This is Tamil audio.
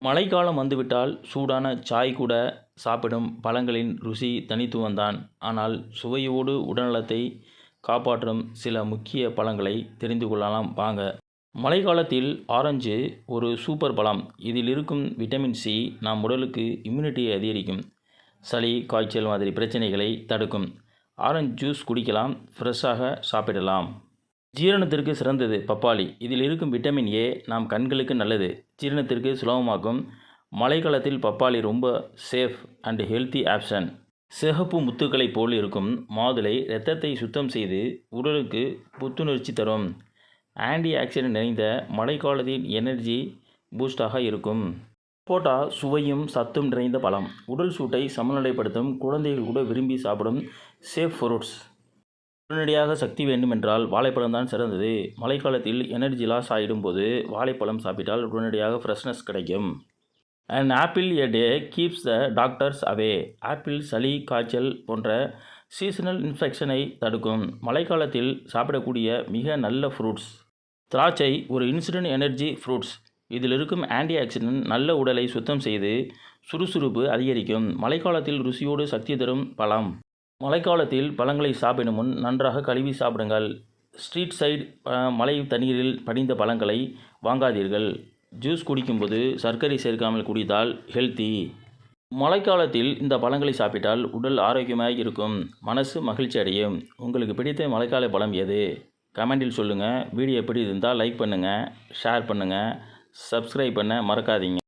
மழைக்காலம் வந்துவிட்டால் சூடான சாய் கூட சாப்பிடும் பழங்களின் ருசி தனித்துவம்தான். ஆனால் சுவையோடு உடல்நலத்தை காப்பாற்றும் சில முக்கிய பழங்களை தெரிந்து கொள்ளலாம் வாங்க. மழைக்காலத்தில் ஆரஞ்சு ஒரு சூப்பர் பழம். இதில் இருக்கும் விட்டமின் சி நம் உடலுக்கு இம்யூனிட்டியை அதிகரிக்கும். சளி காய்ச்சல் மாதிரி பிரச்சனைகளை தடுக்கும். ஆரஞ்சு ஜூஸ் குடிக்கலாம், ஃப்ரெஷ்ஷாக சாப்பிடலாம். ஜீரணத்திற்கு சிறந்தது பப்பாளி. இதில் இருக்கும் விட்டமின் ஏ நம் கண்களுக்கு நல்லது, ஜீரணத்திற்கு சுலபமாக்கும். மழைக்காலத்தில் பப்பாளி ரொம்ப சேஃப் அண்ட் ஹெல்த்தி ஆப்ஷன். சிகப்பு முத்துக்களை போல் இருக்கும் மாதுளை இரத்தத்தை சுத்தம் செய்து உடலுக்கு புத்துணர்ச்சி தரும். ஆன்டி ஆக்சிடென்ட் நிறைந்த மழைக்காலத்தின் எனர்ஜி பூஸ்டாக இருக்கும். சப்போட்டா சுவையும் சத்தும் நிறைந்த பழம். உடல் சூட்டை சமநிலைப்படுத்தும். குழந்தைகள் கூட விரும்பி சாப்பிடும் சேஃப் ஃப்ரூட்ஸ். உடனடியாக சக்தி வேண்டுமென்றால் வாழைப்பழம் தான் சிறந்தது. மழைக்காலத்தில் எனர்ஜி லாஸ் ஆகிடும் போது வாழைப்பழம் சாப்பிட்டால் உடனடியாக ஃப்ரெஷ்னஸ் கிடைக்கும். And apple a day keeps the doctors away. Apple சளி காய்ச்சல் போன்ற சீசனல் இன்ஃபெக்ஷனை தடுக்கும். மழைக்காலத்தில் சாப்பிடக்கூடிய மிக நல்ல ஃப்ரூட்ஸ். திராட்சை ஒரு இன்ஸ்டன்ட் எனர்ஜி ஃப்ரூட்ஸ். இதில் இருக்கும் ஆன்டி ஆக்சிடென்ட் நல்ல உடலை சுத்தம் செய்து சுறுசுறுப்பு அதிகரிக்கும். மழைக்காலத்தில் ருசியோடு சக்தி தரும் பழம். மழைக்காலத்தில் பழங்களை சாப்பிடும் முன் நன்றாக கழுவி சாப்பிடுங்கள். ஸ்ட்ரீட் சைடு மழை தண்ணீரில் படிந்த பழங்களை வாங்காதீர்கள். ஜூஸ் குடிக்கும்போது சர்க்கரை சேர்க்காமல் குடித்தால் ஹெல்த்தி. மழைக்காலத்தில் இந்த பழங்களை சாப்பிட்டால் உடல் ஆரோக்கியமாக இருக்கும், மனசு மகிழ்ச்சி அடையும். உங்களுக்கு பிடித்த மழைக்கால பழம் எது? கமெண்டில் சொல்லுங்கள். வீடியோ எப்படி இருந்தால் லைக் பண்ணுங்கள், ஷேர் பண்ணுங்கள், சப்ஸ்கிரைப் பண்ண மறக்காதீங்க.